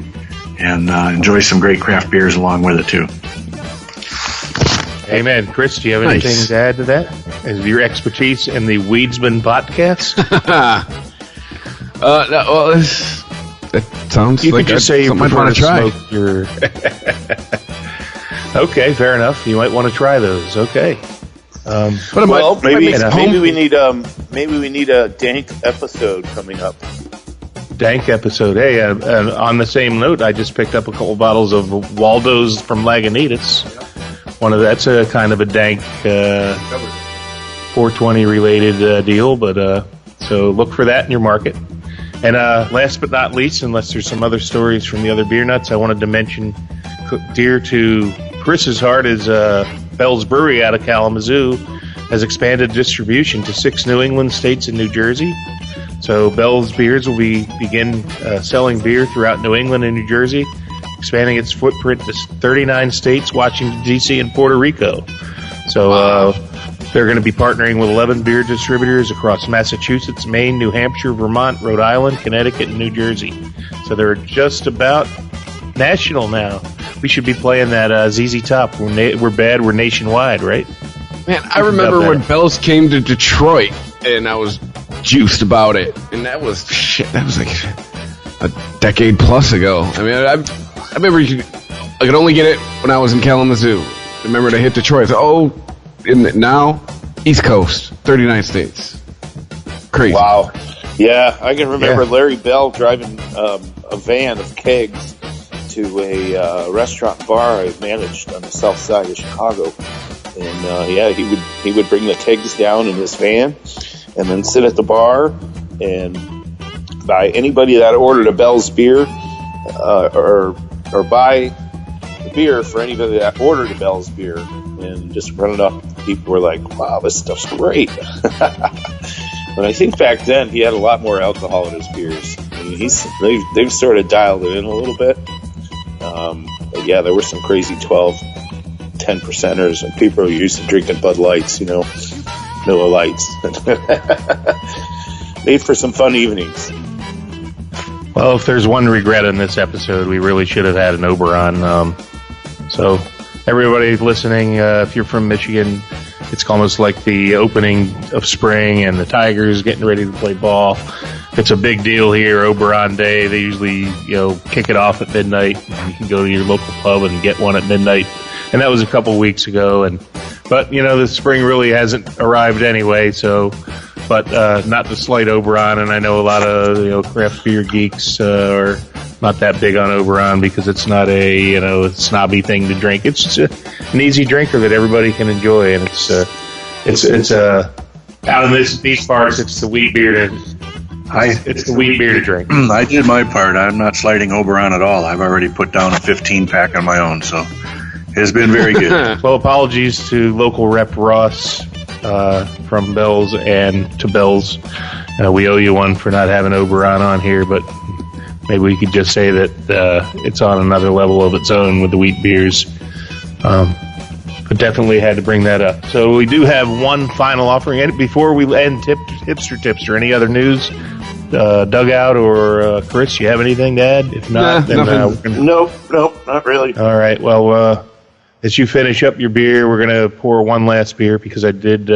and enjoy some great craft beers along with it too. Amen. Chris, do you have anything to add to that? Is your expertise in the Weedsman podcast? No, that sounds you like could just say you might want to try. Smoke your Okay, fair enough. You might want to try those. Okay. Maybe we need a dank episode coming up. Dank episode. Hey, on the same note, I just picked up a couple bottles of Waldo's from Lagunitas. That's a kind of a dank 420 related deal, but so look for that in your market. And last but not least, unless there's some other stories from the other beer nuts, I wanted to mention, dear to Chris's heart, is Bell's Brewery out of Kalamazoo has expanded distribution to 6 New England states and New Jersey. So Bell's Beers will begin selling beer throughout New England and New Jersey, expanding its footprint to 39 states, Washington, D.C., and Puerto Rico. So They're going to be partnering with 11 beer distributors across Massachusetts, Maine, New Hampshire, Vermont, Rhode Island, Connecticut, and New Jersey. So they're just about national now. We should be playing that ZZ Top. We're bad, we're nationwide, right? Man, I remember when Bell's came to Detroit, and I was juiced about it. And that was like a decade plus ago. I mean, I remember I could only get it when I was in Kalamazoo. I remember to hit Detroit. Now, East Coast, 39 states. Crazy. Wow. Yeah, I can remember Larry Bell driving a van of kegs to a restaurant bar I managed on the south side of Chicago. And he would bring the kegs down in his van and then sit at the bar and buy anybody that ordered a Bell's beer or buy the beer for anybody that ordered a Bell's beer and just run it up. People were like, wow, this stuff's great. But I think back then he had a lot more alcohol in his beers. I mean, they've sort of dialed it in a little bit. But yeah, there were some crazy 12, 10%ers, and people were used to drinking Bud Lights, Miller Lights. Made for some fun evenings. Well, if there's one regret in this episode, we really should have had an Oberon. So everybody listening, if you're from Michigan, it's almost like the opening of spring and the Tigers getting ready to play ball. It's a big deal here, Oberon Day. They usually, kick it off at midnight. You can go to your local pub and get one at midnight. And that was a couple weeks ago. But the spring really hasn't arrived anyway, but not to slight Oberon. And I know a lot of, craft beer geeks are not that big on Oberon because it's not a, snobby thing to drink. It's just an easy drinker that everybody can enjoy. And it's out in these parts, it's the wheat beer it's the wheat beer to drink. I did my part. I'm not slighting Oberon at all. I've already put down a 15-pack on my own, so it's been very good. Well, apologies to local rep Ross from Bell's and to Bell's. We owe you one for not having Oberon on here, but maybe we could just say that it's on another level of its own with the wheat beers. But definitely had to bring that up. So we do have one final offering. And before we end Hipster Tipster, any other news? Dugout or Chris, you have anything to add? If not, then Nope, not really. All right. Well, as you finish up your beer, we're going to pour one last beer because I did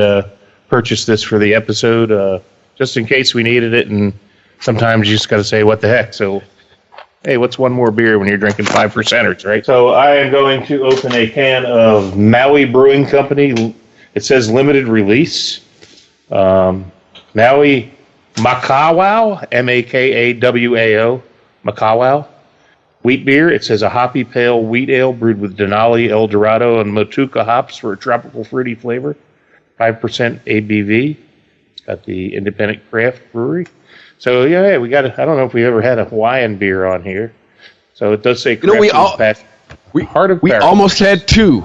purchase this for the episode just in case we needed it. And sometimes you just got to say, what the heck? So, hey, what's one more beer when you're drinking 5%ers, right? So I am going to open a can of Maui Brewing Company. It says limited release. Maui Makawao, M-A-K-A-W-A-O, Makawao. Wheat beer. It says a hoppy pale wheat ale brewed with Denali, El Dorado, and Motueka hops for a tropical fruity flavor. 5% ABV. Got the independent craft brewery. So yeah, we got. I don't know if we ever had a Hawaiian beer on here. So it does say. We almost had two.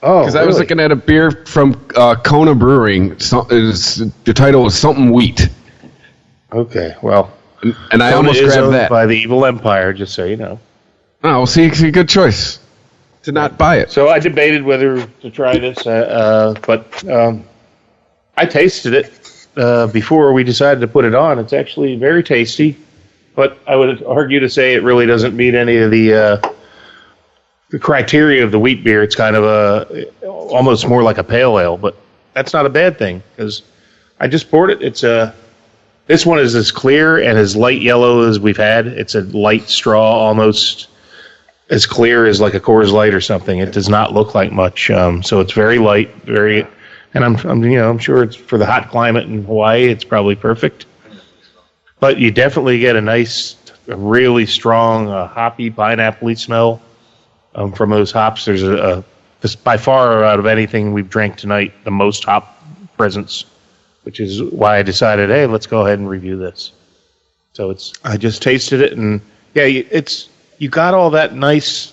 Oh, because I was looking at a beer from Kona Brewing. The title was something wheat. Okay, well, and I almost grabbed that by the Evil Empire. Just so you know. Oh, well, see, it's a good choice to not buy it. So I debated whether to try this, but I tasted it. Before we decided to put it on. It's actually very tasty, but I would argue to say it really doesn't meet any of the criteria of the wheat beer. It's kind of almost more like a pale ale, but that's not a bad thing because I just poured it. This one is as clear and as light yellow as we've had. It's a light straw, almost as clear as like a Coors Light or something. It does not look like much, so it's very light, very. And I'm sure it's for the hot climate in Hawaii. It's probably perfect. But you definitely get a really strong hoppy, pineapple-y smell from those hops. There's this by far out of anything we've drank tonight, the most hop presence, which is why I decided, hey, let's go ahead and review this. So I just tasted it, and yeah, you got all that nice,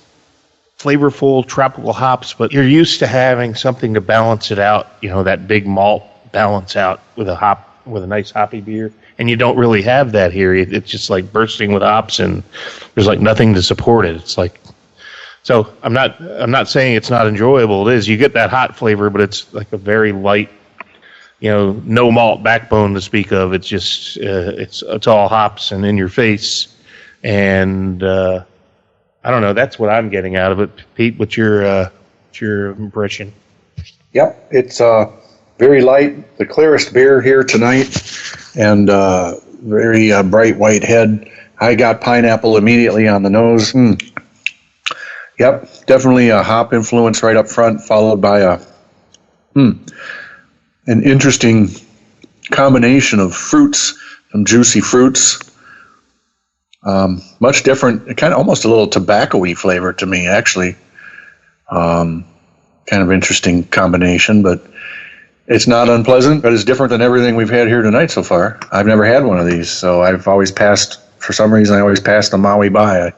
flavorful tropical hops, but you're used to having something to balance it out, that big malt balance out with a nice hoppy beer. And you don't really have that here. It's just like bursting with hops and there's like nothing to support it. It's like So I'm not saying it's not enjoyable. It is. You get that hot flavor, but it's like a very light, no malt backbone to speak of. It's just it's all hops and in your face, and I don't know. That's what I'm getting out of it. Pete, what's your impression? Yep, it's very light, the clearest beer here tonight, and very bright white head. I got pineapple immediately on the nose. Yep, definitely a hop influence right up front, followed by an interesting combination of fruits, some juicy fruits. Much different, kind of almost a little tobacco-y flavor to me, actually. Kind of interesting combination, but it's not unpleasant, but it's different than everything we've had here tonight so far. I've never had one of these, so I've always passed, for some reason, I always passed the Maui by. I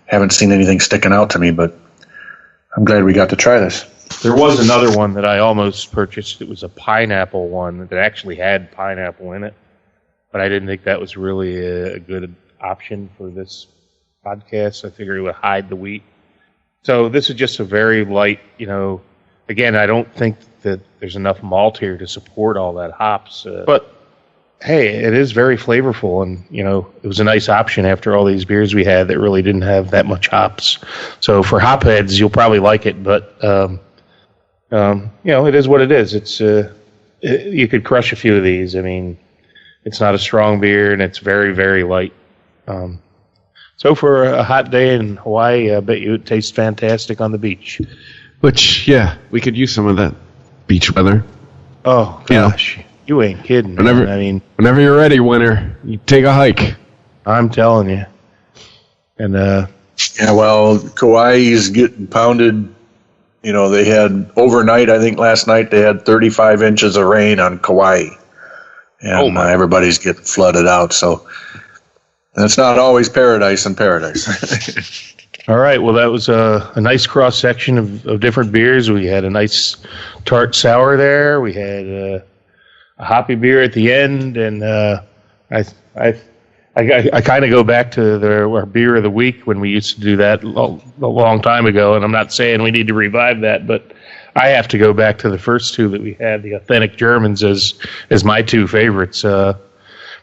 haven't seen anything sticking out to me, but I'm glad we got to try this. There was another one that I almost purchased. It was a pineapple one that actually had pineapple in it, but I didn't think that was really a good option for this podcast. I figured it would hide the wheat. So this is just a very light, again, I don't think that there's enough malt here to support all that hops. But, hey, it is very flavorful, and, it was a nice option after all these beers we had that really didn't have that much hops. So for hop heads, you'll probably like it, but, it is what it is. It's you could crush a few of these. I mean, it's not a strong beer, and it's very, very light. So for a hot day in Hawaii, I bet you it tastes fantastic on the beach. Which, we could use some of that beach weather. Oh, gosh. You ain't kidding. Whenever you're ready, winter, you take a hike. I'm telling you. And Kauai's getting pounded. They had overnight, I think last night, they had 35 inches of rain on Kauai. And everybody's getting flooded out, so that's not always paradise in paradise. All right. Well, that was a nice cross section of different beers. We had a nice tart sour there. We had a hoppy beer at the end, and I kind of go back to our beer of the week when we used to do that a long time ago. And I'm not saying we need to revive that, but I have to go back to the first two that we had, the authentic Germans, as my two favorites.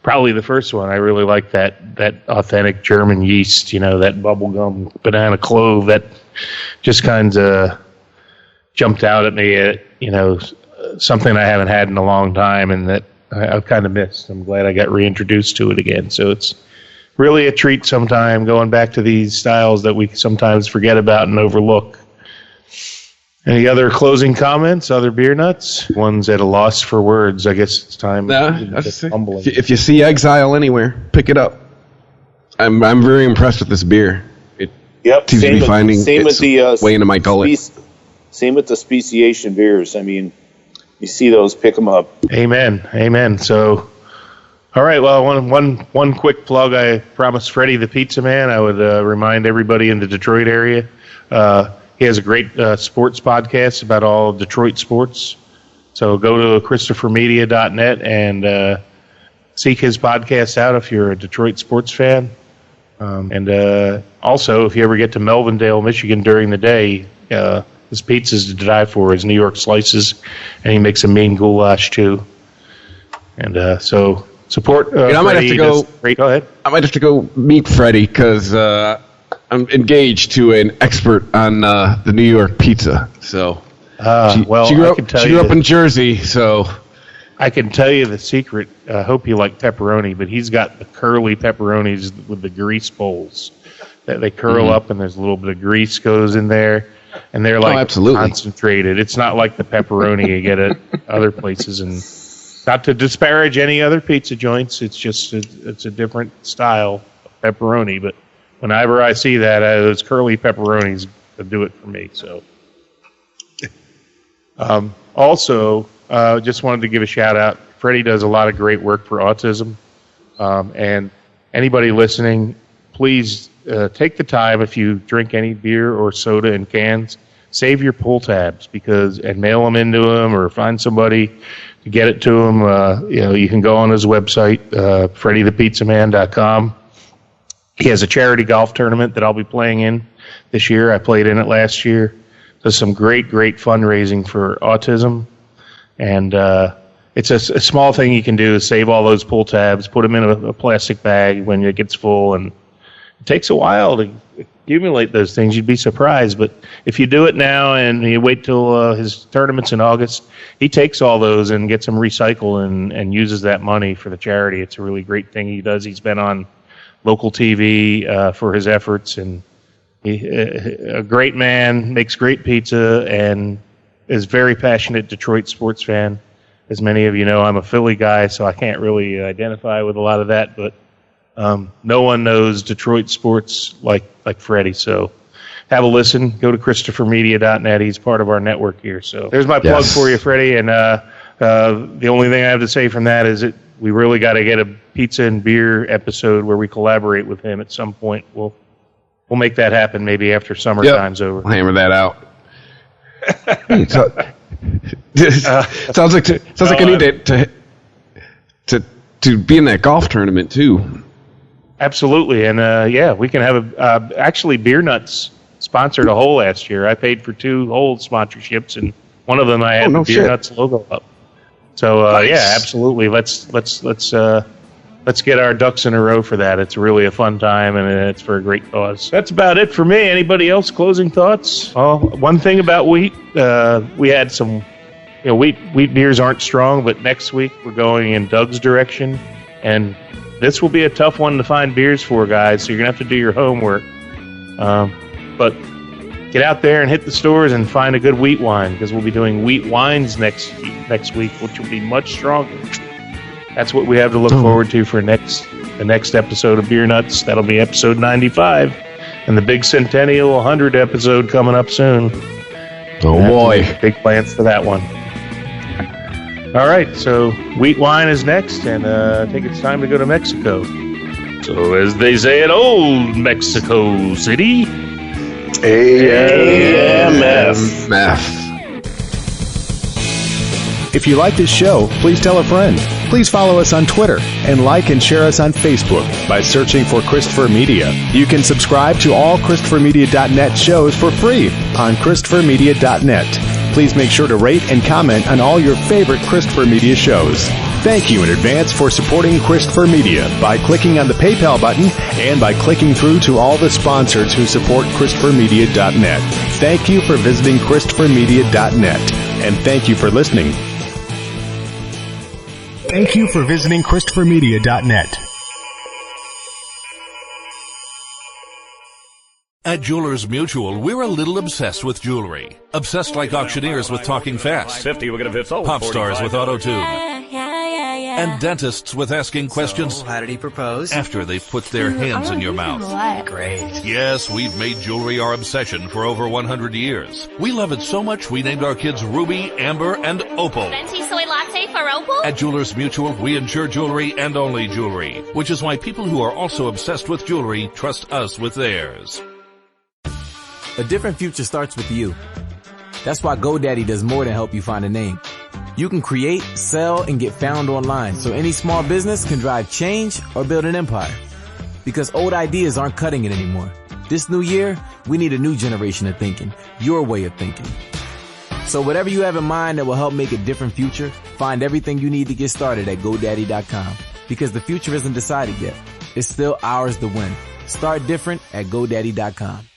Probably the first one. I really like that authentic German yeast, that bubblegum banana clove that just kind of jumped out at me something I haven't had in a long time and that I've kind of missed. I'm glad I got reintroduced to it again. So it's really a treat sometime going back to these styles that we sometimes forget about and overlook. Any other closing comments? Other beer nuts? One's at a loss for words. I guess it's time. If you see Exile anywhere, pick it up. I'm very impressed with this beer. It seems to be finding its way into my gullet. Same with the speciation beers. I mean, you see those, pick them up. Amen. So, all right. Well, one quick plug. I promised Freddie the Pizza Man I would remind everybody in the Detroit area. He has a great sports podcast about all Detroit sports. So go to ChristopherMedia.net and seek his podcast out if you're a Detroit sports fan. And also, if you ever get to Melvindale, Michigan during the day, his pizza's to die for. His New York slices, and he makes a mean goulash too. And so support. I might have to go. Go ahead. I might have to go meet Freddie because I'm engaged to an expert on the New York pizza. So, she grew up in Jersey, so I can tell you the secret. I hope you like pepperoni, but he's got the curly pepperonis with the grease bowls that they curl up, and there's a little bit of grease goes in there, and they're like concentrated. It's not like the pepperoni you get at other places, and not to disparage any other pizza joints. It's just it's a different style of pepperoni, but whenever I see that, those curly pepperonis do it for me. So, also, just wanted to give a shout out. Freddie does a lot of great work for autism, and anybody listening, please take the time if you drink any beer or soda in cans, save your pull tabs and mail them into him or find somebody to get it to him. You can go on his website, FreddyThePizzaMan.com. He has a charity golf tournament that I'll be playing in this year. I played in it last year. Does some great fundraising for autism. And it's a small thing you can do is save all those pull tabs, put them in a plastic bag when it gets full, and it takes a while to accumulate those things. You'd be surprised, but if you do it now and you wait till his tournament's in August, he takes all those and gets them recycled and uses that money for the charity. It's a really great thing he does. He's been on local TV for his efforts, and a great man, makes great pizza, and is very passionate Detroit sports fan. As many of you know, I'm a Philly guy, so I can't really identify with a lot of that, but no one knows Detroit sports like Freddie. So have a listen. Go to ChristopherMedia.net. He's part of our network here. So there's my plug for you, Freddie. And the only thing I have to say from that is that we really got to get a pizza and beer episode where we collaborate with him at some point. We'll make that happen maybe after summertime's over. We'll hammer that out. Sounds like I need to be in that golf tournament too. Absolutely, and we can have actually Beer Nuts sponsored a hole last year. I paid for 2 hole sponsorships, and one of them I had the Beer Nuts logo up. So nice. Yeah, absolutely. Let's get our ducks in a row for that. It's really a fun time, and it's for a great cause. That's about it for me. Anybody else closing thoughts? Oh, one thing about wheat, we had some. Wheat beers aren't strong, but next week we're going in Doug's direction, and this will be a tough one to find beers for, guys, so you're going to have to do your homework. But get out there and hit the stores and find a good wheat wine, because we'll be doing wheat wines next week, which will be much stronger. That's what we have to look forward to for the next episode of Beer Nuts. That'll be episode 95, and the big Centennial 100 episode coming up soon. Oh, boy. Big plans for that one. All right, so wheat wine is next, and I think it's time to go to Mexico. So as they say in old Mexico City, AMF. If you like this show, please tell a friend. Please follow us on Twitter and like and share us on Facebook by searching for Christopher Media. You can subscribe to all ChristopherMedia.net shows for free on ChristopherMedia.net. Please make sure to rate and comment on all your favorite Christopher Media shows. Thank you in advance for supporting Christopher Media by clicking on the PayPal button and by clicking through to all the sponsors who support ChristopherMedia.net. Thank you for visiting ChristopherMedia.net, and thank you for listening. Thank you for visiting ChristopherMedia.net. At Jewelers Mutual, we're a little obsessed with jewelry. Obsessed like auctioneers with talking fast. 50, we're gonna fit sold. Pop stars with auto-tune. And dentists with asking questions. So, how did he propose? After they've put their hands in your mouth. Great. Yes, we've made jewelry our obsession for over 100 years. We love it so much we named our kids Ruby, Amber, and Opal. Venti soy latte for Opal? At Jewelers Mutual, we insure jewelry and only jewelry, which is why people who are also obsessed with jewelry trust us with theirs. A different future starts with you. That's why GoDaddy does more than help you find a name. You can create, sell, and get found online, so any small business can drive change or build an empire. Because old ideas aren't cutting it anymore. This new year, we need a new generation of thinking, your way of thinking. So whatever you have in mind that will help make a different future, find everything you need to get started at GoDaddy.com. Because the future isn't decided yet. It's still ours to win. Start different at GoDaddy.com.